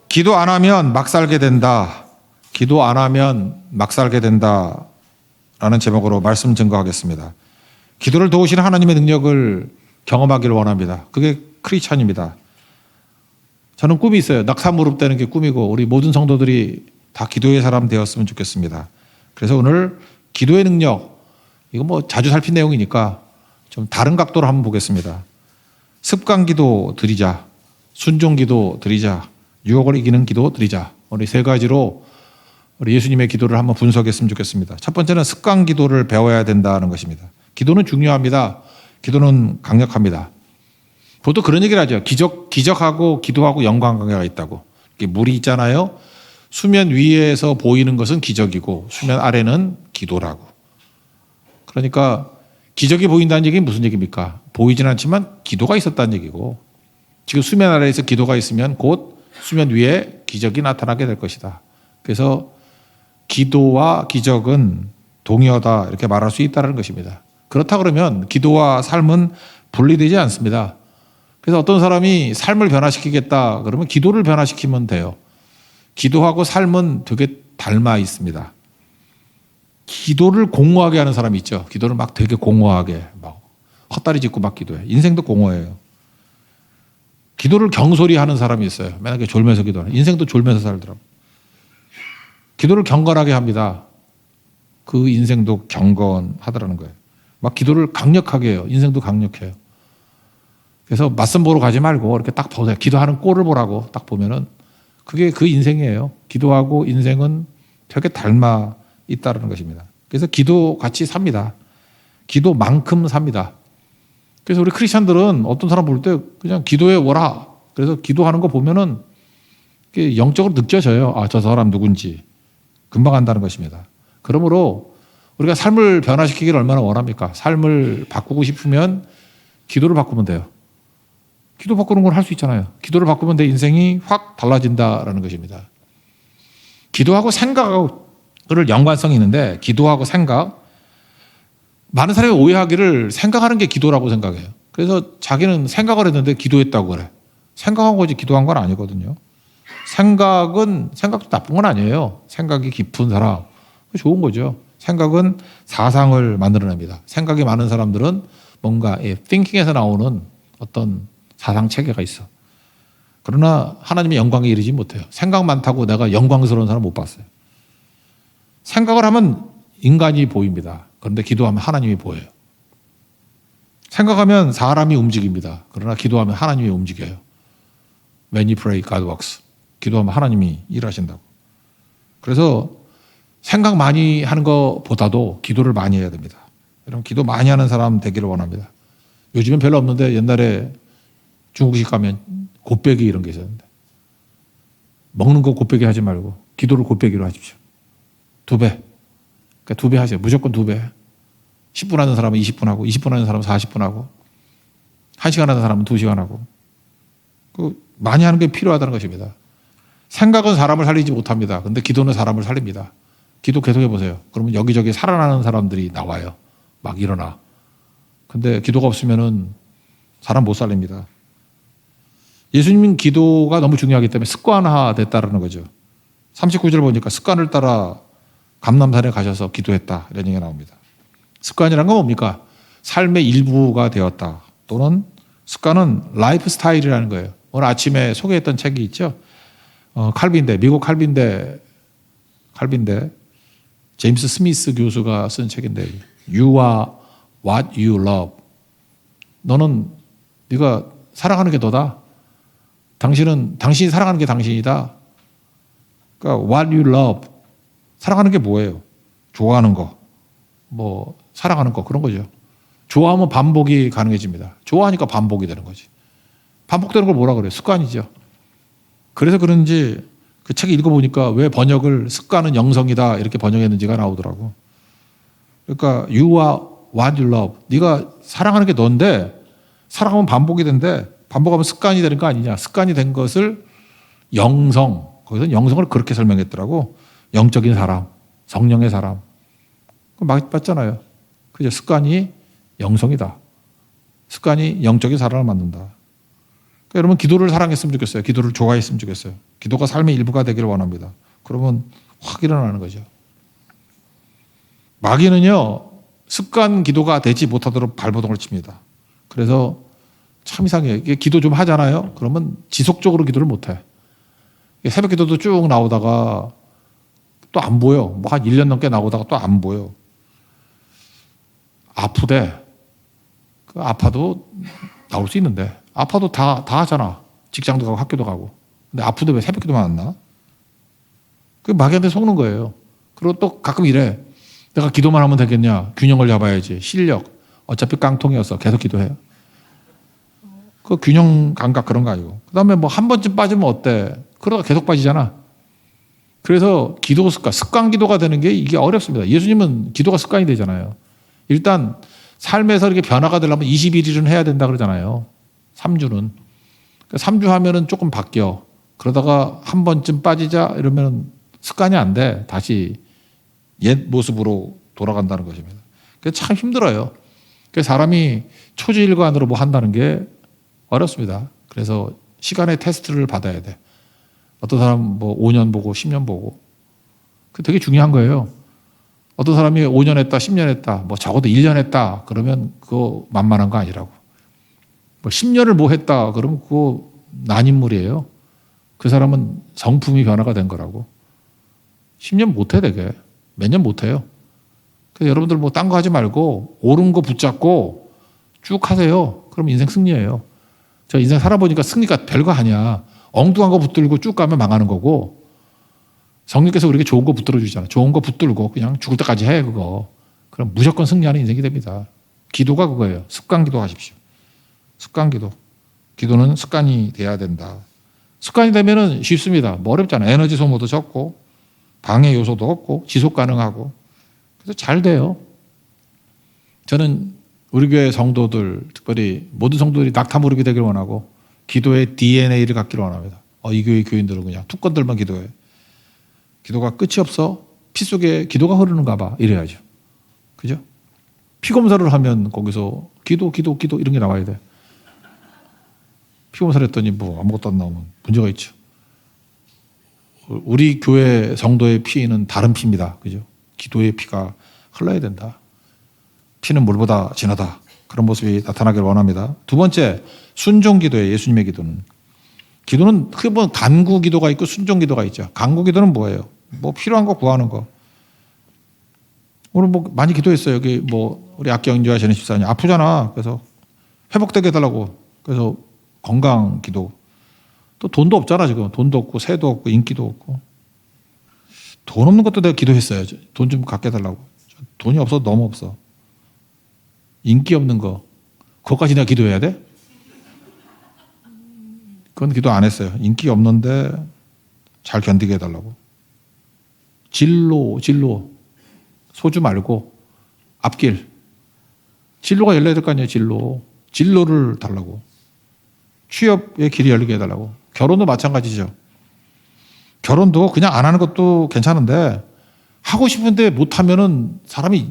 기도 안 하면 막 살게 된다. 기도 안 하면 막 살게 된다. 라는 제목으로 말씀 증거하겠습니다. 기도를 도우시는 하나님의 능력을 경험하기를 원합니다. 그게 크리스찬입니다. 저는 꿈이 있어요. 낙타무릎 되는 게 꿈이고 우리 모든 성도들이 다 기도의 사람 되었으면 좋겠습니다. 그래서 오늘 기도의 능력, 이거 뭐 자주 살핀 내용이니까 좀 다른 각도로 한번 보겠습니다. 습관 기도 드리자, 순종 기도 드리자, 유혹을 이기는 기도 드리자. 우리 세 가지로 우리 예수님의 기도를 한번 분석했으면 좋겠습니다. 첫 번째는 습관 기도를 배워야 된다는 것입니다. 기도는 중요합니다. 기도는 강력합니다. 보통 그런 얘기를 하죠. 기적하고 기도하고 연관관계가 있다고. 물이 있잖아요. 수면 위에서 보이는 것은 기적이고 수면 아래는 기도라고. 그러니까 기적이 보인다는 얘기는 무슨 얘기입니까? 보이진 않지만 기도가 있었다는 얘기고, 지금 수면 아래에서 기도가 있으면 곧 수면 위에 기적이 나타나게 될 것이다. 그래서 기도와 기적은 동의어다 이렇게 말할 수 있다는 것입니다. 그렇다 그러면 기도와 삶은 분리되지 않습니다. 그래서 어떤 사람이 삶을 변화시키겠다 그러면 기도를 변화시키면 돼요. 기도하고 삶은 되게 닮아 있습니다. 기도를 공허하게 하는 사람이 있죠. 기도를 막 되게 공허하게 막 헛다리 짚고 막 기도해. 인생도 공허해요. 기도를 경솔히 하는 사람이 있어요. 맨날 졸면서 기도하는. 인생도 졸면서 살더라고요. 기도를 경건하게 합니다. 그 인생도 경건하더라는 거예요. 막 기도를 강력하게 해요. 인생도 강력해요. 그래서 맞선 보러 가지 말고 이렇게 딱 보세요. 기도하는 꼴을 보라고 딱 보면은 그게 그 인생이에요. 기도하고 인생은 되게 닮아 있다는 것입니다. 그래서 기도 같이 삽니다. 기도만큼 삽니다. 그래서 우리 크리스찬들은 어떤 사람 볼 때 그냥 기도해 오라. 그래서 기도하는 거 보면은 영적으로 느껴져요. 아, 저 사람 누군지. 금방 안다는 것입니다. 그러므로 우리가 삶을 변화시키기를 얼마나 원합니까? 삶을 바꾸고 싶으면 기도를 바꾸면 돼요. 기도 바꾸는 걸 할 수 있잖아요. 기도를 바꾸면 내 인생이 확 달라진다라는 것입니다. 기도하고 생각을 연관성이 있는데, 기도하고 생각, 많은 사람이 오해하기를 생각하는 게 기도라고 생각해요. 그래서 자기는 생각을 했는데 기도했다고 그래. 생각한 거지 기도한 건 아니거든요. 생각도 나쁜 건 아니에요. 생각이 깊은 사람, 좋은 거죠. 생각은 사상을 만들어냅니다. 생각이 많은 사람들은 뭔가 thinking에서 나오는 어떤 사상 체계가 있어. 그러나 하나님의 영광에 이르지 못해요. 생각 많다고 내가 영광스러운 사람 못 봤어요. 생각을 하면 인간이 보입니다. 그런데 기도하면 하나님이 보여요. 생각하면 사람이 움직입니다. 그러나 기도하면 하나님이 움직여요. When you pray, God works. 기도하면 하나님이 일하신다고. 그래서 생각 많이 하는 것보다도 기도를 많이 해야 됩니다. 여러분, 기도 많이 하는 사람 되기를 원합니다. 요즘엔 별로 없는데 옛날에 중국식 가면 곱빼기 이런 게 있었는데, 먹는 거 곱빼기 하지 말고 기도를 곱빼기로 하십시오. 2배. 그러니까 2배 하세요. 무조건 2배. 10분 하는 사람은 20분 하고, 20분 하는 사람은 40분 하고, 1시간 하는 사람은 2시간 하고. 많이 하는 게 필요하다는 것입니다. 생각은 사람을 살리지 못합니다. 근데 기도는 사람을 살립니다. 기도 계속 해보세요. 그러면 여기저기 살아나는 사람들이 나와요. 막 일어나. 근데 기도가 없으면은 사람 못 살립니다. 예수님 기도가 너무 중요하기 때문에 습관화 됐다는 거죠. 39절 보니까 습관을 따라 감람산에 가셔서 기도했다 이런 얘기가 나옵니다. 습관이란 건 뭡니까? 삶의 일부가 되었다. 또는 습관은 라이프 스타일이라는 거예요. 오늘 아침에 소개했던 책이 있죠. 칼빈대, 미국 칼빈대 제임스 스미스 교수가 쓴 책인데, You are what you love. 너는 네가 사랑하는 게 너다. 당신이 사랑하는 게 당신이다. 그러니까 what you love. 사랑하는 게 뭐예요? 좋아하는 거, 뭐 사랑하는 거, 그런 거죠. 좋아하면 반복이 가능해집니다. 좋아하니까 반복이 되는 거지. 반복되는 걸 뭐라 그래요? 습관이죠. 그래서 그런지 그 책 읽어보니까 왜 번역을 습관은 영성이다 이렇게 번역했는지가 나오더라고. 그러니까 you are what you love. 네가 사랑하는 게 너인데 사랑하면 반복이 된대. 반복하면 습관이 되는 거 아니냐. 습관이 된 것을 영성, 거기서 영성을 그렇게 설명했더라고. 영적인 사람, 성령의 사람. 맞잖아요. 그죠? 습관이 영성이다. 습관이 영적인 사람을 만든다. 그러니까 여러분 기도를 사랑했으면 좋겠어요. 기도를 좋아했으면 좋겠어요. 기도가 삶의 일부가 되기를 원합니다. 그러면 확 일어나는 거죠. 마귀는요, 습관 기도가 되지 못하도록 발버둥을 칩니다. 그래서 참 이상해요. 이게 기도 좀 하잖아요. 그러면 지속적으로 기도를 못 해. 새벽 기도도 쭉 나오다가 또 안 보여. 뭐 한 1년 넘게 나오다가 또 안 보여. 아프대. 아파도 나올 수 있는데. 아파도 다 하잖아. 직장도 가고 학교도 가고. 근데 아프대 왜 새벽 기도만 안 나? 그 마귀한테 속는 거예요. 그리고 또 가끔 이래. 내가 기도만 하면 되겠냐. 균형을 잡아야지. 실력. 어차피 깡통이었어. 계속 기도해요. 그 균형 감각 그런 거 아니고. 그 다음에 뭐 한 번쯤 빠지면 어때? 그러다 계속 빠지잖아. 그래서 기도 습관 기도가 되는 게 이게 어렵습니다. 예수님은 기도가 습관이 되잖아요. 일단 삶에서 이렇게 변화가 되려면 21일은 해야 된다 그러잖아요. 3주는. 3주 하면은 조금 바뀌어. 그러다가 한 번쯤 빠지자 이러면 습관이 안 돼. 다시 옛 모습으로 돌아간다는 것입니다. 그래서 참 힘들어요. 그래서 사람이 초지일관으로 뭐 한다는 게 어렵습니다. 그래서 시간의 테스트를 받아야 돼. 어떤 사람 뭐 5년 보고 10년 보고. 그 되게 중요한 거예요. 어떤 사람이 5년 했다, 10년 했다, 뭐 적어도 1년 했다, 그러면 그거 만만한 거 아니라고. 뭐 10년을 뭐 했다, 그러면 그거 난인물이에요. 그 사람은 성품이 변화가 된 거라고. 10년 못 해, 되게. 몇 년 못 해요. 그래서 여러분들 뭐 딴 거 하지 말고 옳은 거 붙잡고 쭉 하세요. 그럼 인생 승리예요. 저 인생 살아보니까 승리가 별거 아니야. 엉뚱한 거 붙들고 쭉 가면 망하는 거고, 성령께서 우리에게 좋은 거 붙들어 주잖아. 좋은 거 붙들고 그냥 죽을 때까지 해, 그거. 그럼 무조건 승리하는 인생이 됩니다. 기도가 그거예요. 습관 기도 하십시오. 습관 기도. 기도는 습관이 돼야 된다. 습관이 되면은 쉽습니다. 뭐 어렵잖아요. 에너지 소모도 적고, 방해 요소도 없고, 지속 가능하고. 그래서 잘 돼요. 저는 우리 교회 성도들, 특별히 모든 성도들이 낙타무릎이 되길 원하고, 기도의 DNA를 갖기를 원합니다. 이 교회 교인들은 그냥 투건들만 기도해. 기도가 끝이 없어? 피 속에 기도가 흐르는가 봐. 이래야죠. 그죠? 피 검사를 하면 거기서 기도 이런 게 나와야 돼. 피 검사를 했더니 뭐 아무것도 안 나오면 문제가 있죠. 우리 교회 성도의 피는 다른 피입니다. 그죠? 기도의 피가 흘러야 된다. 피는 물보다 진하다. 그런 모습이 나타나길 원합니다. 두 번째, 순종 기도예요. 예수님의 기도는. 기도는 크게 보면 간구 기도가 있고 순종 기도가 있죠. 간구 기도는 뭐예요? 뭐 필요한 거 구하는 거. 오늘 뭐 많이 기도했어요. 여기 뭐 우리 악경주와 제네 집사님 아프잖아. 그래서 회복되게 해달라고. 그래서 건강 기도. 또 돈도 없잖아 지금. 돈도 없고 새도 없고 인기도 없고. 돈 없는 것도 내가 기도했어요. 돈 좀 갖게 해달라고. 돈이 없어 너무 없어. 인기 없는 거. 그것까지 내가 기도해야 돼? 그건 기도 안 했어요. 인기 없는데 잘 견디게 해달라고. 진로. 소주 말고 앞길. 진로가 열려야 될 거 아니에요, 진로. 진로를 달라고. 취업의 길이 열리게 해달라고. 결혼도 마찬가지죠. 결혼도 그냥 안 하는 것도 괜찮은데 하고 싶은데 못하면은 사람이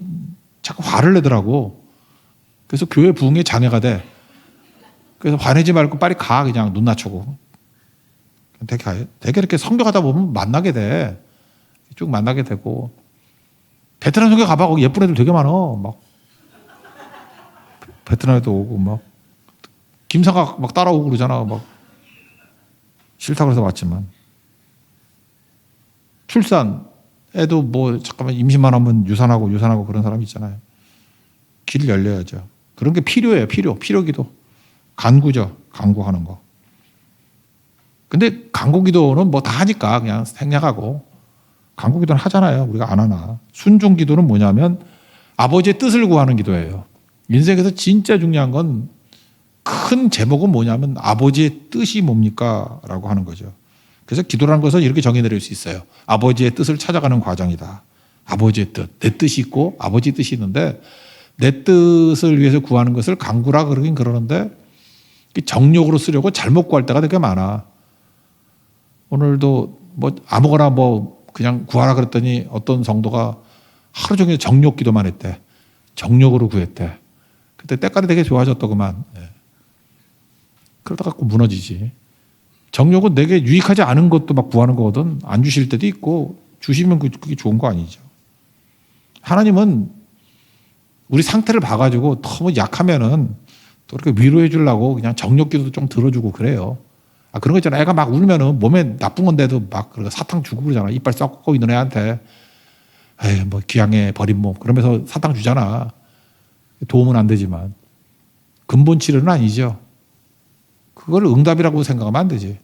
자꾸 화를 내더라고. 그래서 교회 부흥에 장애가 돼. 그래서 화내지 말고 빨리 가, 그냥 눈 낮추고. 되게 이렇게 성경하다 보면 만나게 돼. 쭉 만나게 되고. 베트남 성경 가봐. 거기 예쁜 애들 되게 많어. 막. 베트남에도 오고, 막. 김상각 막 따라오고 그러잖아. 막. 싫다고 해서 왔지만. 출산. 애도 뭐, 잠깐만 임신만 하면 유산하고 그런 사람 있잖아요. 길 열려야죠. 그런 게 필요해요. 필요기도. 간구죠. 간구하는 거. 근데 간구기도는 뭐 다 하니까 그냥 생략하고, 간구기도는 하잖아요. 우리가 안 하나. 순종기도는 뭐냐면 아버지의 뜻을 구하는 기도예요. 인생에서 진짜 중요한 건 큰 제목은 뭐냐면 아버지의 뜻이 뭡니까? 라고 하는 거죠. 그래서 기도라는 것은 이렇게 정의 내릴 수 있어요. 아버지의 뜻을 찾아가는 과정이다. 아버지의 뜻. 내 뜻이 있고 아버지의 뜻이 있는데 내 뜻을 위해서 구하는 것을 간구라 그러긴 그러는데 정욕으로 쓰려고 잘못 구할 때가 되게 많아. 오늘도 뭐 아무거나 뭐 그냥 구하라 그랬더니 어떤 성도가 하루 종일 정욕 기도만 했대. 정욕으로 구했대. 그때 때깔이 되게 좋아졌더구만. 네. 그러다가 꼭 무너지지. 정욕은 내게 유익하지 않은 것도 막 구하는 거거든. 안 주실 때도 있고 주시면 그게 좋은 거 아니죠. 하나님은 우리 상태를 봐가지고 너무 약하면은 또 이렇게 위로해 주려고 그냥 정욕기도도 좀 들어주고 그래요. 그런 거 있잖아. 애가 막 울면은 몸에 나쁜 건데도 막 사탕 주고 그러잖아. 이빨 썩고 있는 애한테. 에이, 뭐 귀향에 버린 몸. 그러면서 사탕 주잖아. 도움은 안 되지만. 근본 치료는 아니죠. 그걸 응답이라고 생각하면 안 되지.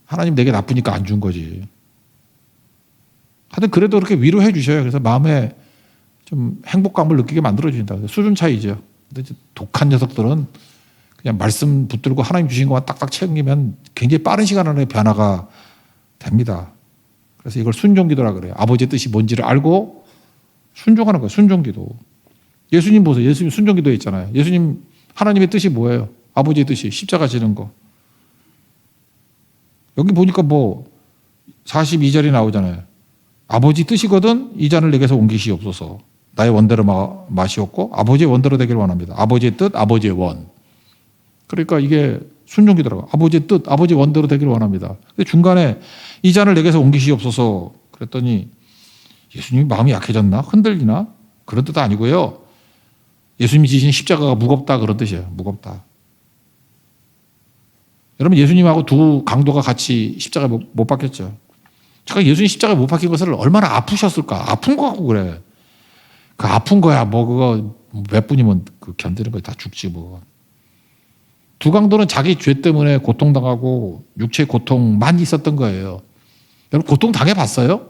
하나님 내게 나쁘니까 안 준 거지. 하여튼 그래도 그렇게 위로해 주셔요. 그래서 마음에 좀 행복감을 느끼게 만들어준다. 수준 차이죠. 근데 독한 녀석들은 그냥 말씀 붙들고 하나님 주신 것만 딱딱 챙기면 굉장히 빠른 시간 안에 변화가 됩니다. 그래서 이걸 순종기도라 그래요. 아버지의 뜻이 뭔지를 알고 순종하는 거예요. 순종기도. 예수님 보세요. 예수님 순종기도 했잖아요. 예수님 하나님의 뜻이 뭐예요? 아버지의 뜻이 십자가 지는 거. 여기 보니까 뭐 42절이 나오잖아요. 아버지 뜻이거든 이 잔을 내게서 옮기시옵소서. 나의 원대로 마시옵고 아버지의 원대로 되기를 원합니다. 아버지의 뜻, 아버지의 원. 그러니까 이게 순종기더라고요. 아버지의 뜻, 아버지의 원대로 되기를 원합니다. 근데 중간에 이 잔을 내게서 옮기시옵소서 그랬더니 예수님이 마음이 약해졌나? 흔들리나? 그런 뜻 아니고요. 예수님이 지신 십자가가 무겁다 그런 뜻이에요. 무겁다. 여러분 예수님하고 두 강도가 같이 십자가에 못 박혔죠. 제가 예수님 십자가에 못 박힌 것을 얼마나 아프셨을까? 아픈 거 같고 그래. 그 아픈 거야. 뭐 그거 몇 분이면 그 견디는 거 다 죽지 뭐. 두 강도는 자기 죄 때문에 고통당하고 육체의 고통만 있었던 거예요. 여러분 고통 당해봤어요?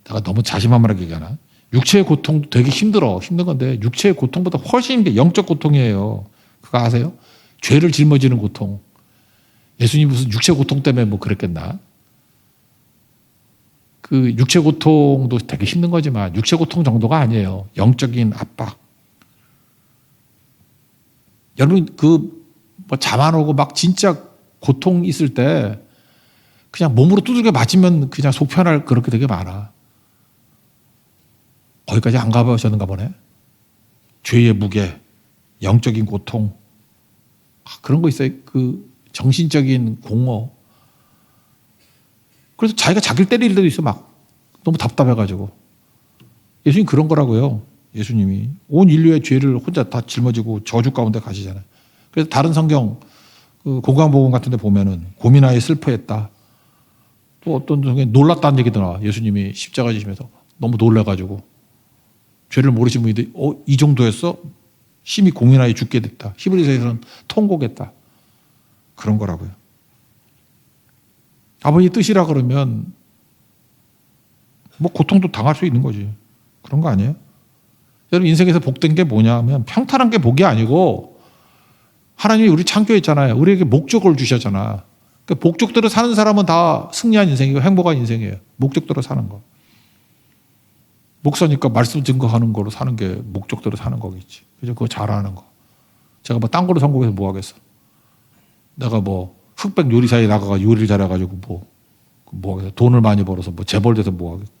내가 너무 자신만만하게 얘기하나? 육체의 고통도 되게 힘들어. 힘든 건데 육체의 고통보다 훨씬 힘든 게 영적 고통이에요. 그거 아세요? 죄를 짊어지는 고통. 예수님 무슨 육체 고통 때문에 뭐 그랬겠나? 그 육체 고통도 되게 힘든 거지만 육체 고통 정도가 아니에요. 영적인 압박. 여러분 뭐 잠 안 오고 막 진짜 고통 있을 때 그냥 몸으로 두들겨 맞으면 그냥 속 편할 그렇게 되게 많아. 거기까지 안 가보셨는가 보네. 죄의 무게, 영적인 고통. 그런 거 있어요. 그 정신적인 공허. 그래서 자기가 자기를 때릴 때도 있어 막. 너무 답답해가지고. 예수님 그런 거라고요. 예수님이. 온 인류의 죄를 혼자 다 짊어지고 저주 가운데 가시잖아요. 그래서 다른 성경 그 공강복음 같은 데 보면은 고민하여 슬퍼했다. 또 어떤 중에 놀랐다는 얘기도 나와. 예수님이 십자가 지시면서 너무 놀라가지고 죄를 모르신 분이 이 정도였어? 심히 공인하여 죽게 됐다. 히브리서에서는 통곡했다. 그런 거라고요. 아버지 뜻이라 그러면 뭐 고통도 당할 수 있는 거지. 그런 거 아니에요? 여러분 인생에서 복된 게 뭐냐면 평탄한 게 복이 아니고 하나님이 우리 창조했잖아요. 우리에게 목적을 주셨잖아. 그러니까 목적대로 사는 사람은 다 승리한 인생이고 행복한 인생이에요. 목적대로 사는 거. 목사니까 말씀 증거하는 거로 사는 게 목적대로 사는 거겠지. 그죠? 그거 잘하는 거. 제가 뭐 딴 거로 성공해서 뭐 하겠어. 내가 뭐 흑백 요리사에 나가가 요리를 잘해가지고 뭐 하겠어. 돈을 많이 벌어서 뭐 재벌돼서 뭐 하겠어.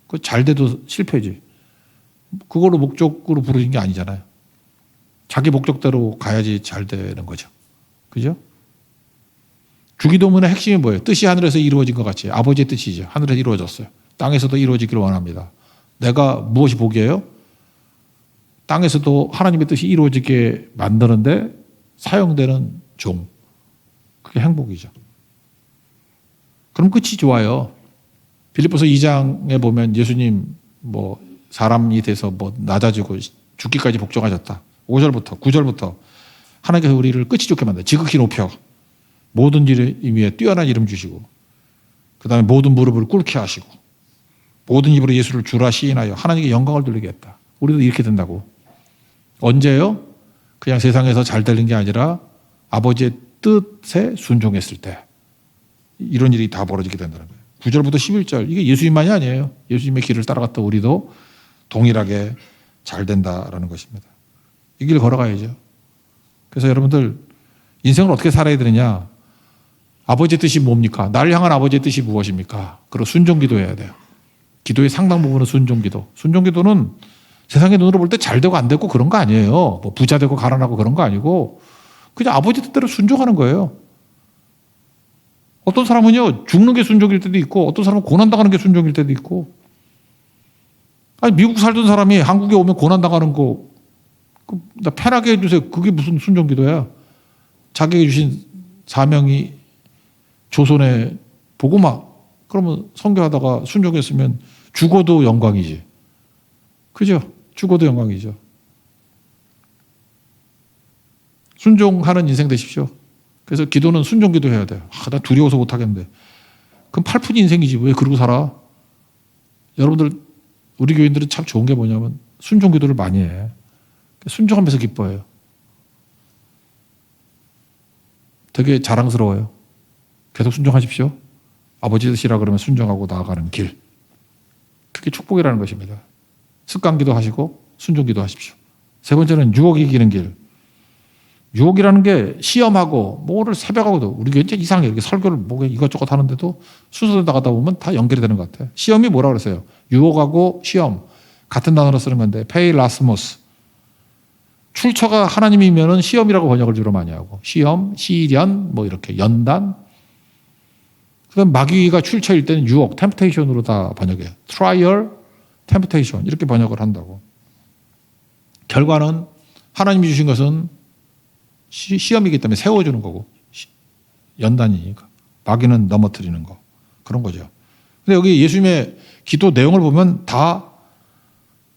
그 잘 돼도 실패지. 그걸로 목적으로 부르신 게 아니잖아요. 자기 목적대로 가야지 잘 되는 거죠. 그죠? 주기도문의 핵심이 뭐예요? 뜻이 하늘에서 이루어진 것 같이 아버지의 뜻이죠. 하늘에서 이루어졌어요. 땅에서도 이루어지기를 원합니다. 내가 무엇이 복이에요? 땅에서도 하나님의 뜻이 이루어지게 만드는데 사용되는 종. 그게 행복이죠. 그럼 끝이 좋아요. 빌립보서 2장에 보면 예수님 뭐 사람이 돼서 뭐 낮아지고 죽기까지 복종하셨다. 5절부터 9절부터 하나님께서 우리를 끝이 좋게 만들어 지극히 높여 모든 이름 위에 뛰어난 이름 주시고 그 다음에 모든 무릎을 꿇게 하시고 모든 입으로 예수를 주라 시인하여 하나님께 영광을 돌리게 했다. 우리도 이렇게 된다고. 언제요? 그냥 세상에서 잘 되는 게 아니라 아버지의 뜻에 순종했을 때 이런 일이 다 벌어지게 된다는 거예요. 9절부터 11절 이게 예수님만이 아니에요. 예수님의 길을 따라갔다 우리도 동일하게 잘 된다라는 것입니다. 이 길 걸어가야죠. 그래서 여러분들 인생을 어떻게 살아야 되느냐. 아버지의 뜻이 뭡니까? 나를 향한 아버지의 뜻이 무엇입니까? 그리고 순종기도해야 돼요. 기도의 상당 부분은 순종기도. 순종기도는 세상의 눈으로 볼 때 잘 되고 안 되고 그런 거 아니에요. 뭐 부자 되고 가난하고 그런 거 아니고 그냥 아버지 뜻대로 순종하는 거예요. 어떤 사람은요, 죽는 게 순종일 때도 있고, 어떤 사람은 고난당하는 게 순종일 때도 있고. 아니, 미국 살던 사람이 한국에 오면 고난당하는 거, 나 편하게 해주세요. 그게 무슨 순종기도야? 자기에게 주신 사명이 조선에 복음화. 그러면 선교하다가 순종했으면 죽어도 영광이지. 그죠? 죽어도 영광이죠. 순종하는 인생 되십시오. 그래서 기도는 순종기도 해야 돼요. 나 두려워서 못하겠는데. 그럼 팔푼 인생이지. 왜 그러고 살아? 여러분들, 우리 교인들은 참 좋은 게 뭐냐면 순종기도를 많이 해. 순종하면서 기뻐해요. 되게 자랑스러워요. 계속 순종하십시오. 아버지 뜻이라 그러면 순종하고 나아가는 길. 그게 축복이라는 것입니다. 습관기도 하시고 순종기도 하십시오. 세 번째는 유혹이 이기는 길. 유혹이라는 게 시험하고 뭐를 새벽하고도 우리 교회 이상해. 이렇게 설교를 뭐 이것저것 하는데도 순서대로 나가다 보면 다 연결이 되는 것 같아요. 시험이 뭐라 그랬어요? 유혹하고 시험. 같은 단어로 쓰는 건데 페일라스모스. 출처가 하나님이면은 시험이라고 번역을 주로 많이 하고 시험, 시련, 뭐 이렇게 연단. 그다음 마귀가 출처일 때는 유혹, 템프테이션으로 다 번역해요. 트라이얼, 템프테이션 이렇게 번역을 한다고. 결과는 하나님이 주신 것은 시험이기 때문에 세워주는 거고 연단이니까 마귀는 넘어뜨리는 거 그런 거죠. 근데 여기 예수님의 기도 내용을 보면 다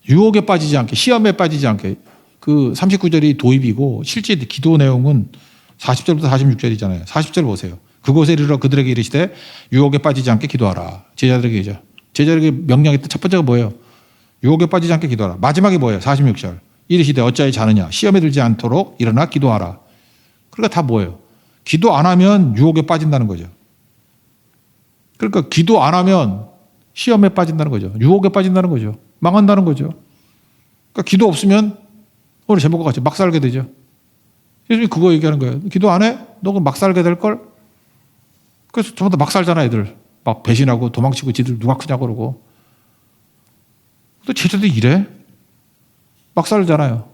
유혹에 빠지지 않게 시험에 빠지지 않게 그 39절이 도입이고 실제 기도 내용은 40절부터 46절이잖아요. 40절 보세요. 그곳에 이르러 그들에게 이르시되 유혹에 빠지지 않게 기도하라. 제자들에게죠. 제자들에게 명령했던 첫 번째가 뭐예요? 유혹에 빠지지 않게 기도하라. 마지막이 뭐예요? 46절. 이르시되 어찌하여 자느냐 시험에 들지 않도록 일어나 기도하라. 그러니까 다 뭐예요? 기도 안 하면 유혹에 빠진다는 거죠. 그러니까 기도 안 하면 시험에 빠진다는 거죠. 유혹에 빠진다는 거죠. 망한다는 거죠. 그러니까 기도 없으면 오늘 제목과 같이 막 살게 되죠. 예수님이 그거 얘기하는 거예요. 기도 안 해? 너 그럼 막 살게 될걸? 그래서 전부 다 막 살잖아, 애들. 막 배신하고 도망치고 지들 누가 크냐고 그러고. 또 제자들이 이래? 막 살잖아요.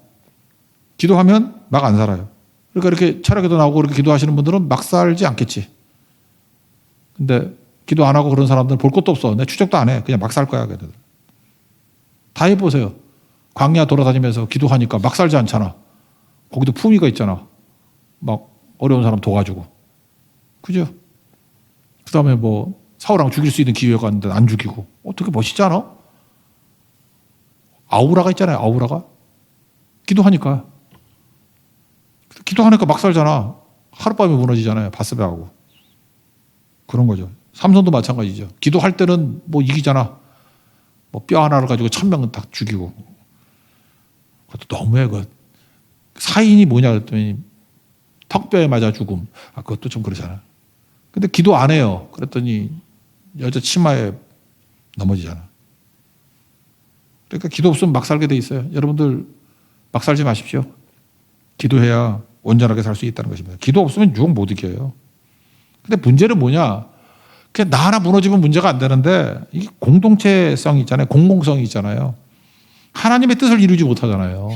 기도하면 막 안 살아요. 그러니까 이렇게 철학에도 나오고 이렇게 기도하시는 분들은 막 살지 않겠지. 근데 기도 안 하고 그런 사람들은 볼 것도 없어. 내 추적도 안 해. 그냥 막 살 거야. 걔네들. 다 해보세요. 광야 돌아다니면서 기도하니까 막 살지 않잖아. 거기도 품위가 있잖아. 막 어려운 사람 도와주고. 그죠? 그 다음에 뭐 사울왕 죽일 수 있는 기회가 있는데 안 죽이고. 어떻게 멋있지 않아? 아우라가 있잖아요. 아우라가. 기도하니까. 기도하니까 막 살잖아. 하룻밤에 무너지잖아요. 바스베하고. 그런 거죠. 삼손도 마찬가지죠. 기도할 때는 뭐 이기잖아. 뭐 뼈 하나를 가지고 1000명은 다 죽이고. 그것도 너무해. 그 사인이 뭐냐 그랬더니 턱뼈에 맞아 죽음. 그것도 좀 그러잖아. 근데 기도 안 해요. 그랬더니 여자 치마에 넘어지잖아. 그러니까 기도 없으면 막 살게 돼 있어요. 여러분들 막 살지 마십시오. 기도해야 온전하게 살 수 있다는 것입니다. 기도 없으면 유혹 못 이겨요. 근데 문제는 뭐냐? 그냥 나 하나 무너지면 문제가 안 되는데 이게 공동체성이 있잖아요. 공공성이 있잖아요. 하나님의 뜻을 이루지 못하잖아요.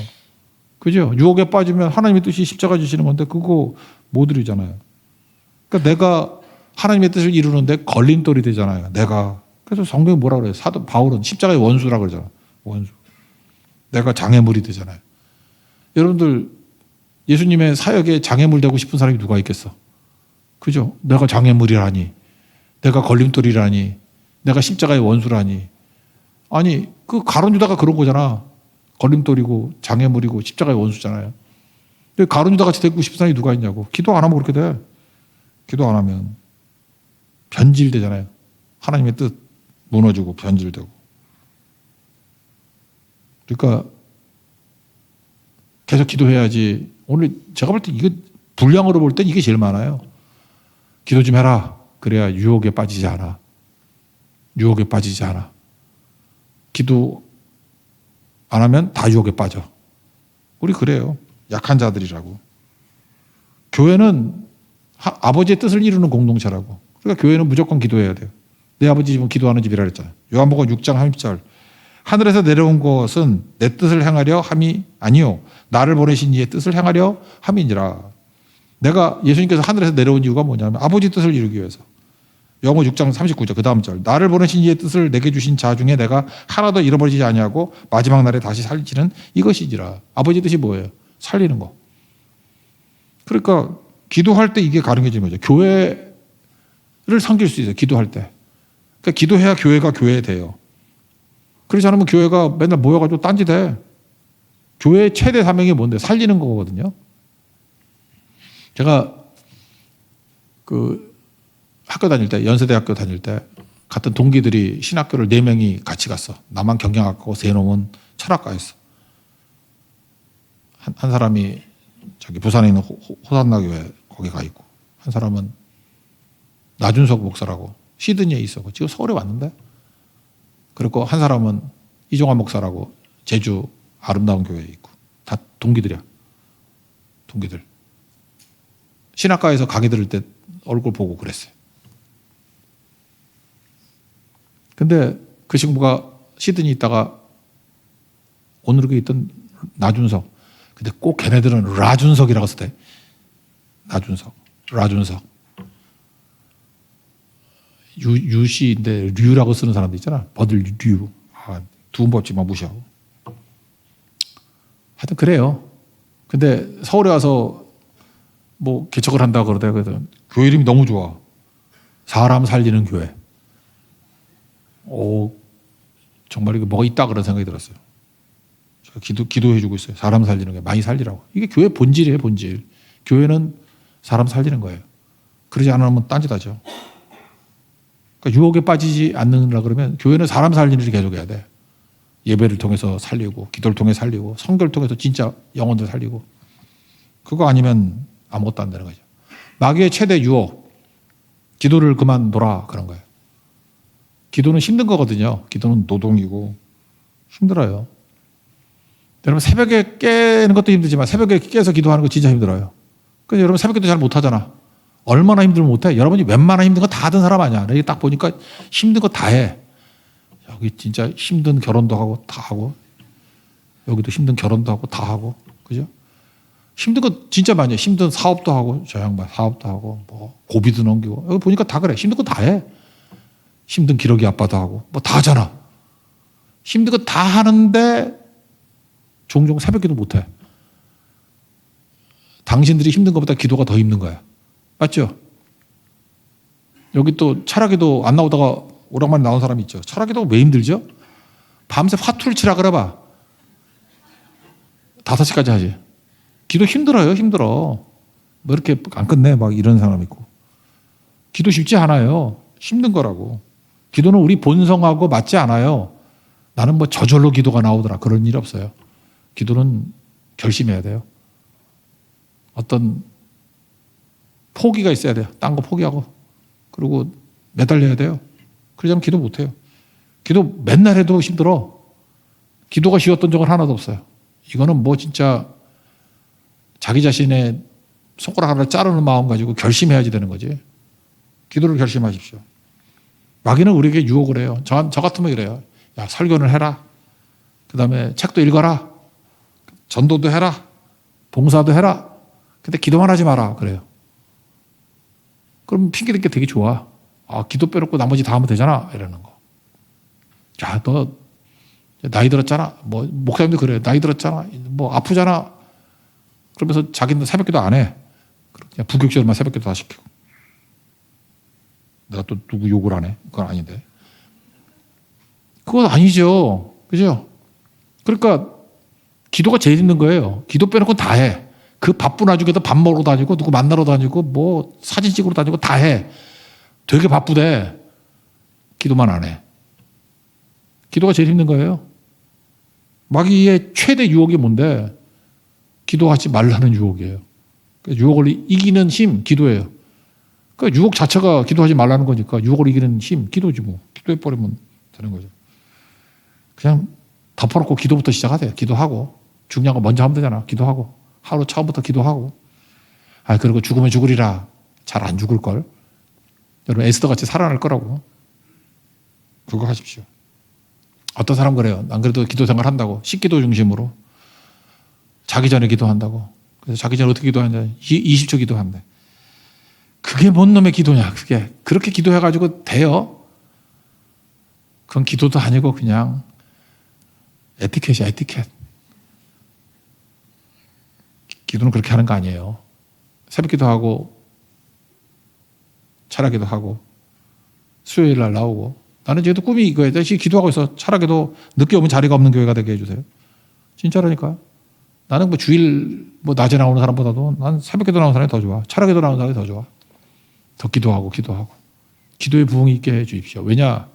그죠? 유혹에 빠지면 하나님의 뜻이 십자가 지시는 건데 그거 못 이루잖아요. 그러니까 내가 하나님의 뜻을 이루는데 걸림돌이 되잖아요. 내가. 그래서 성경이 뭐라 그래요? 사도 바울은 십자가의 원수라 그러잖아요. 원수. 내가 장애물이 되잖아요. 여러분들 예수님의 사역에 장애물 되고 싶은 사람이 누가 있겠어? 그죠? 내가 장애물이라니. 내가 걸림돌이라니. 내가 십자가의 원수라니. 아니, 그 가룟 유다가 그런 거잖아. 걸림돌이고 장애물이고 십자가의 원수잖아요. 가룟 유다 같이 되고 싶은 사람이 누가 있냐고. 기도 안 하면 그렇게 돼. 기도 안 하면 변질되잖아요. 하나님의 뜻 무너지고 변질되고. 그러니까 계속 기도해야지. 오늘 제가 볼 때 이거 분량으로 볼 땐 이게 제일 많아요. 기도 좀 해라. 그래야 유혹에 빠지지 않아. 유혹에 빠지지 않아. 기도 안 하면 다 유혹에 빠져. 우리 그래요. 약한 자들이라고. 교회는 아버지의 뜻을 이루는 공동체라고. 그러니까 교회는 무조건 기도해야 돼요. 내 아버지 집은 기도하는 집이라 그랬잖아요. 요한복음 6장 30절. 하늘에서 내려온 것은 내 뜻을 행하려 함이 아니요 나를 보내신 이의 뜻을 행하려 함이니라. 내가 예수님께서 하늘에서 내려온 이유가 뭐냐면 아버지 뜻을 이루기 위해서. 영어 6장 39절 그 다음 절. 나를 보내신 이의 뜻을 내게 주신 자 중에 내가 하나도 잃어버리지 아니하고 마지막 날에 다시 살리시는 이것이지라. 아버지 뜻이 뭐예요? 살리는 거. 그러니까 기도할 때 이게 가능해지는 거죠. 교회를 섬길 수 있어요. 기도할 때. 그러니까 기도해야 교회가 교회 돼요. 그렇지 않으면 교회가 맨날 모여가지고 딴짓해. 교회의 최대 사명이 뭔데? 살리는 거거든요. 제가 학교 다닐 때, 연세대학교 다닐 때 같은 동기들이 신학교를 4명이 같이 갔어. 나만 경영학과고 3놈은 철학과였어. 한 사람이 저기 부산에 있는 호산나교회 거기 가 있고, 한 사람은 나준석 목사라고 시드니에 있었고 지금 서울에 왔는데, 그리고 한 사람은 이종환 목사라고 제주 아름다운 교회에 있고, 다 동기들이야. 동기들. 신학과에서 강의 들을 때 얼굴 보고 그랬어요. 근데 그 친구가 시드니 있다가 오늘에 있던 나준석. 근데 꼭 걔네들은 라준석이라고 썼대. 나준석. 라준석. 유시인데 류라고 쓰는 사람도 있잖아. 버들 류. 두음 법칙만 무시하고. 하여튼 그래요. 근데 서울에 와서 뭐 개척을 한다고 그러더니 교회 이름이 너무 좋아. 사람 살리는 교회. 정말 이게 뭐가 있다 그런 생각이 들었어요. 제가 기도해주고 있어요. 사람 살리는 게 많이 살리라고. 이게 교회 본질이에요, 본질. 교회는 사람 살리는 거예요. 그러지 않으면 딴짓하죠. 그러니까 유혹에 빠지지 않는다 그러면 교회는 사람 살리는 일을 계속해야 돼. 예배를 통해서 살리고, 기도를 통해 살리고, 성결을 통해서 진짜 영혼들 살리고. 그거 아니면 아무것도 안 되는 거죠. 마귀의 최대 유혹, 기도를 그만둬라 그런 거예요. 기도는 힘든 거거든요. 기도는 노동이고 힘들어요. 여러분 새벽에 깨는 것도 힘들지만 새벽에 깨서 기도하는 거 진짜 힘들어요. 근데 여러분 새벽에도 잘 못하잖아. 얼마나 힘들면 못해? 여러분이 웬만한 힘든 거 다 하던 사람 아니야. 여기 딱 보니까 힘든 거 다 해. 여기 진짜 힘든 결혼도 하고 다 하고, 여기도 힘든 결혼도 하고 다 하고, 그죠? 힘든 거 진짜 많이 해. 힘든 사업도 하고, 저 양반 사업도 하고, 뭐 고비도 넘기고. 여기 보니까 다 그래. 힘든 거 다 해. 힘든 기러기 아빠도 하고 뭐 다 하잖아. 힘든 거 다 하는데 종종 새벽 기도 못해. 당신들이 힘든 것보다 기도가 더 힘든 거야. 맞죠? 여기 또 철학기도 안 나오다가 오락만에 나온 사람이 있죠. 철학기도 왜 힘들죠? 밤새 화투를 치라 그래봐. 5시까지 하지. 기도 힘들어요. 힘들어. 뭐 이렇게 안 끝내 막 이런 사람 있고. 기도 쉽지 않아요. 힘든 거라고. 기도는 우리 본성하고 맞지 않아요. 나는 뭐 저절로 기도가 나오더라. 그런 일 없어요. 기도는 결심해야 돼요. 어떤 포기가 있어야 돼요. 딴 거 포기하고. 그리고 매달려야 돼요. 그러지 않으면 기도 못해요. 기도 맨날 해도 힘들어. 기도가 쉬웠던 적은 하나도 없어요. 이거는 뭐 진짜 자기 자신의 손가락 하나를 자르는 마음 가지고 결심해야지 되는 거지. 기도를 결심하십시오. 마귀는 우리에게 유혹을 해요. 저 같으면 이래요. 야, 설교를 해라. 그 다음에 책도 읽어라. 전도도 해라. 봉사도 해라. 근데 기도만 하지 마라. 그래요. 그럼 핑계 댈 게 되게 좋아. 기도 빼놓고 나머지 다 하면 되잖아. 이러는 거. 야, 너 나이 들었잖아. 뭐 목사님도 그래요. 나이 들었잖아. 뭐 아프잖아. 그러면서 자기는 새벽 기도 안 해. 그냥 부교육절만 새벽 기도 다 시키고. 내가 또 누구 욕을 안 해? 그건 아닌데. 그건 아니죠. 그죠? 그러니까 기도가 제일 힘든 거예요. 기도 빼놓고 다 해. 그 바쁜 와중에도 밥 먹으러 다니고 누구 만나러 다니고 뭐 사진 찍으러 다니고 다 해. 되게 바쁘대. 기도만 안 해. 기도가 제일 힘든 거예요. 마귀의 최대 유혹이 뭔데? 기도하지 말라는 유혹이에요. 유혹을 이기는 힘, 기도예요. 그러니까 유혹 자체가 기도하지 말라는 거니까 유혹을 이기는 힘, 기도지 뭐. 기도해버리면 되는 거죠. 그냥 덮어놓고 기도부터 시작하세요. 기도하고. 중요한 거 먼저 하면 되잖아. 기도하고. 하루 처음부터 기도하고. 그리고 죽으면 죽으리라. 잘 안 죽을걸. 여러분 에스더 같이 살아날 거라고. 그거 하십시오. 어떤 사람 그래요. 안 그래도 기도 생활 한다고. 식기도 중심으로. 자기 전에 기도한다고. 그래서 자기 전에 어떻게 기도하냐. 20초 기도한대. 그게 뭔 놈의 기도냐. 그게 그렇게 기도해가지고 돼요? 그건 기도도 아니고 그냥 에티켓이야, 에티켓. 기도는 그렇게 하는 거 아니에요. 새벽 기도하고 철학기도 하고 수요일 날 나오고. 나는 지금도 꿈이 이거예요. 지금 기도하고 있어. 철학기도 늦게 오면 자리가 없는 교회가 되게 해주세요. 진짜라니까. 나는 뭐 주일 뭐 낮에 나오는 사람보다도 난 새벽 기도 나오는 사람이 더 좋아. 철학기도 나오는 사람이 더 좋아. 더 기도하고. 기도의 부흥이 있게 해 주십시오. 왜냐?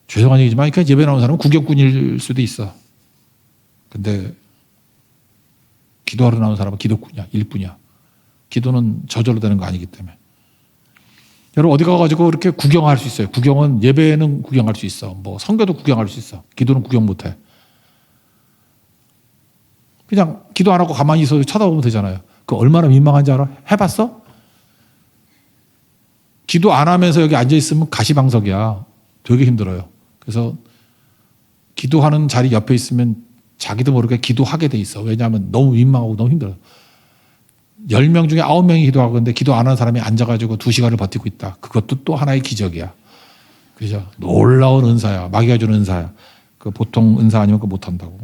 죄송한 얘기지만 그냥 예배 나오는 사람은 구경꾼일 수도 있어. 근데 기도하러 나오는 사람은 기도꾼이야. 일꾼이야. 기도는 저절로 되는 거 아니기 때문에. 여러분 어디 가가지고 이렇게 구경할 수 있어요. 구경은 예배는 구경할 수 있어. 뭐 성교도 구경할 수 있어. 기도는 구경 못해. 그냥 기도 안 하고 가만히 있어서 쳐다보면 되잖아요. 그 얼마나 민망한지 알아? 해봤어? 기도 안 하면서 여기 앉아있으면 가시방석이야. 되게 힘들어요. 그래서 기도하는 자리 옆에 있으면 자기도 모르게 기도하게 돼 있어. 왜냐하면 너무 민망하고 너무 힘들어요. 10명 중에 9명이 기도하고 있는데 기도 안 하는 사람이 앉아가지고 2시간을 버티고 있다. 그것도 또 하나의 기적이야. 그죠? 놀라운 은사야. 마귀가 주는 은사야. 그 보통 은사 아니면 그거 못한다고.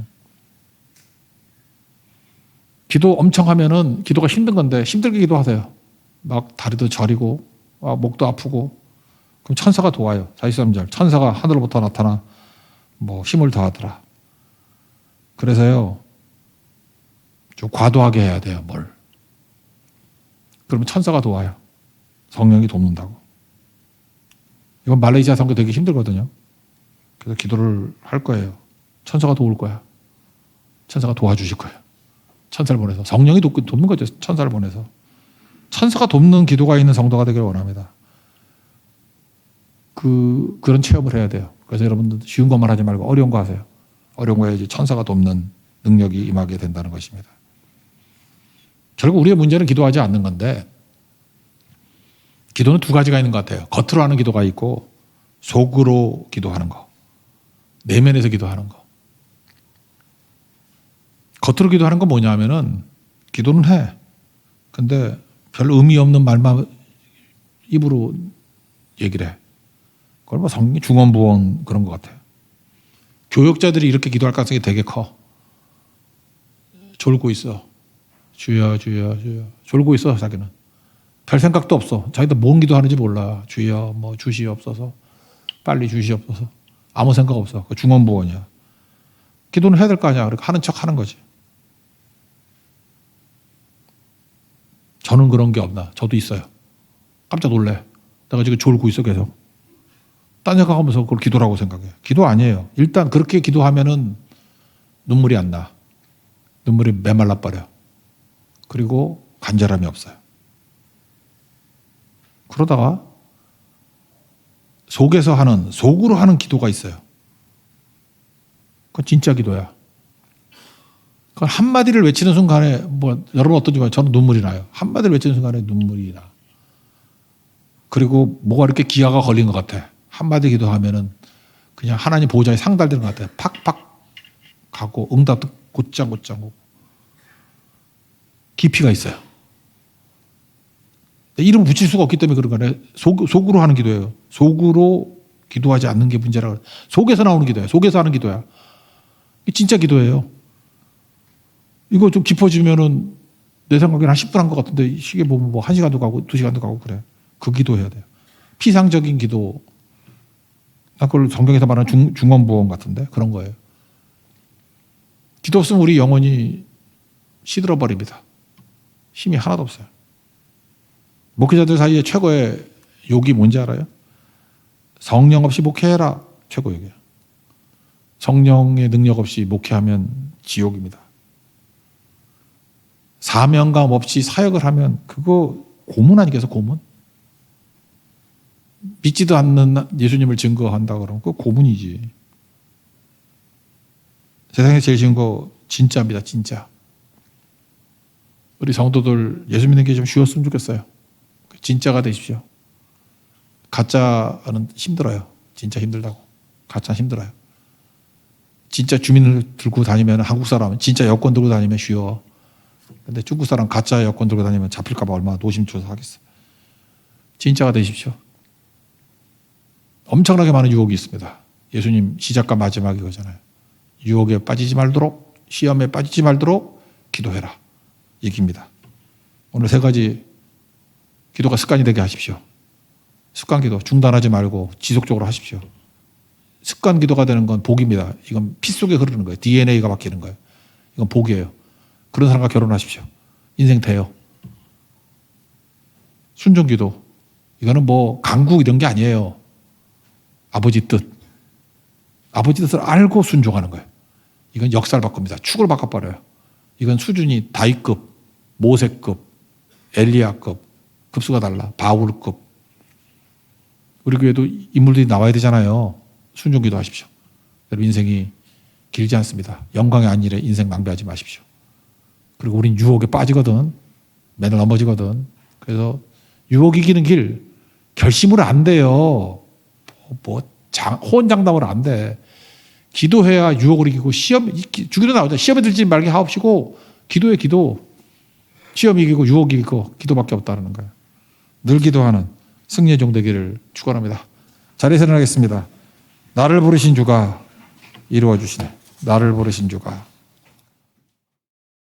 기도 엄청 하면은 기도가 힘든 건데 힘들게 기도하세요. 막 다리도 저리고 목도 아프고 그럼 천사가 도와요. 43절 천사가 하늘로부터 나타나 뭐 힘을 더하더라. 그래서요 좀 과도하게 해야 돼요. 뭘. 그러면 천사가 도와요. 성령이 돕는다고. 이건 말레이시아 선교 되게 힘들거든요. 그래서 기도를 할 거예요. 천사가 도울 거야. 천사가 도와주실 거예요. 천사를 보내서. 성령이 돕는 거죠. 천사를 보내서. 천사가 돕는 기도가 있는 성도가 되기를 원합니다. 그런 체험을 해야 돼요. 그래서 여러분들 쉬운 것만 하지 말고 어려운 거 하세요. 어려운 거에 이제 천사가 돕는 능력이 임하게 된다는 것입니다. 결국 우리의 문제는 기도하지 않는 건데 기도는 두 가지가 있는 것 같아요. 겉으로 하는 기도가 있고 속으로 기도하는 거. 내면에서 기도하는 거. 겉으로 기도하는 건 뭐냐 하면은 기도는 해. 근데 별 의미 없는 말만 입으로 얘기를 해. 그걸 뭐 성령 중언부언 그런 것 같아요. 교역자들이 이렇게 기도할 가능성이 되게 커. 졸고 있어. 주여 주여 주여. 졸고 있어 자기는. 별 생각도 없어. 자기도 뭔 기도하는지 몰라. 주여 뭐 주시옵소서. 빨리 주시옵소서. 아무 생각 없어. 그 중언부언이야. 기도는 해야 될 거 아니야. 그러니까 하는 척 하는 거지. 저는 그런 게 없나. 저도 있어요. 깜짝 놀래. 내가 지금 졸고 있어 계속. 딴 생각하면서 그걸 기도라고 생각해. 기도 아니에요. 일단 그렇게 기도하면은 눈물이 안 나. 눈물이 메말라 버려. 그리고 간절함이 없어요. 그러다가 속으로 하는 기도가 있어요. 그건 진짜 기도야. 그건 한마디를 외치는 순간에, 뭐, 여러분 어떤지 몰라요. 저는 눈물이 나요. 한마디를 외치는 순간에 눈물이 나. 그리고 뭐가 이렇게 기아가 걸린 것 같아. 한마디 기도하면은 그냥 하나님 보호자에 상달되는 것 같아. 팍팍 가고 응답도 곧장 오고. 깊이가 있어요. 이름 붙일 수가 없기 때문에 그런 거네. 속으로 하는 기도예요. 속으로 기도하지 않는 게 문제라고. 속에서 나오는 기도야. 속에서 하는 기도야. 진짜 기도예요. 이거 좀 깊어지면은 내 생각에는 한 10분 한 것 같은데 시계 보면 뭐 1시간도 가고 2시간도 가고 그래. 그 기도해야 돼요. 피상적인 기도. 나 그걸 성경에서 말하는 중언부언 같은데 그런 거예요. 기도 없으면 우리 영혼이 시들어버립니다. 힘이 하나도 없어요. 목회자들 사이에 최고의 욕이 뭔지 알아요? 성령 없이 목회해라. 최고 욕이에요. 성령의 능력 없이 목회하면 지옥입니다. 사명감 없이 사역을 하면 그거 고문 아니겠어? 고문? 믿지도 않는 예수님을 증거한다 그러면 그거 고문이지. 세상에 제일 쉬운 거 진짜입니다. 진짜. 우리 성도들 예수 믿는 게 좀 쉬웠으면 좋겠어요. 진짜가 되십시오. 가짜는 힘들어요. 진짜 힘들다고. 가짜 힘들어요. 진짜 주민을 들고 다니면 한국 사람은 진짜 여권 들고 다니면 쉬워. 근데 중국 사람 가짜 여권 들고 다니면 잡힐까 봐 얼마나 노심초사하겠어. 진짜가 되십시오. 엄청나게 많은 유혹이 있습니다. 예수님 시작과 마지막이 거잖아요. 유혹에 빠지지 말도록, 시험에 빠지지 말도록 기도해라. 얘기입니다. 오늘 세 가지 기도가 습관이 되게 하십시오. 습관 기도 중단하지 말고 지속적으로 하십시오. 습관 기도가 되는 건 복입니다. 이건 피 속에 흐르는 거예요. DNA가 바뀌는 거예요. 이건 복이에요. 그런 사람과 결혼하십시오. 인생 돼요. 순종 기도. 이거는 뭐 강국 이런 게 아니에요. 아버지 뜻. 아버지 뜻을 알고 순종하는 거예요. 이건 역사를 바꿉니다. 축을 바꿔버려요. 이건 수준이 다윗급, 모세급, 엘리야급, 급수가 달라. 바울급. 우리 교회도 인물들이 나와야 되잖아요. 순종 기도하십시오. 여러분 인생이 길지 않습니다. 영광의 안 일에 인생 낭비하지 마십시오. 그리고 우린 유혹에 빠지거든. 맨날 넘어지거든. 그래서 유혹 이기는 길 결심으로 안 돼요. 호언장담으로 안 돼. 기도해야 유혹을 이기고 주기도 나오죠. 시험에 들지 말게 하옵시고 기도해 기도. 시험 이기고 유혹 이기고 기도밖에 없다는 거예요. 늘 기도하는 승리의 종 되기를 축원합니다. 자리에서 일어나겠습니다. 나를 부르신 주가 이루어 주시네. 나를 부르신 주가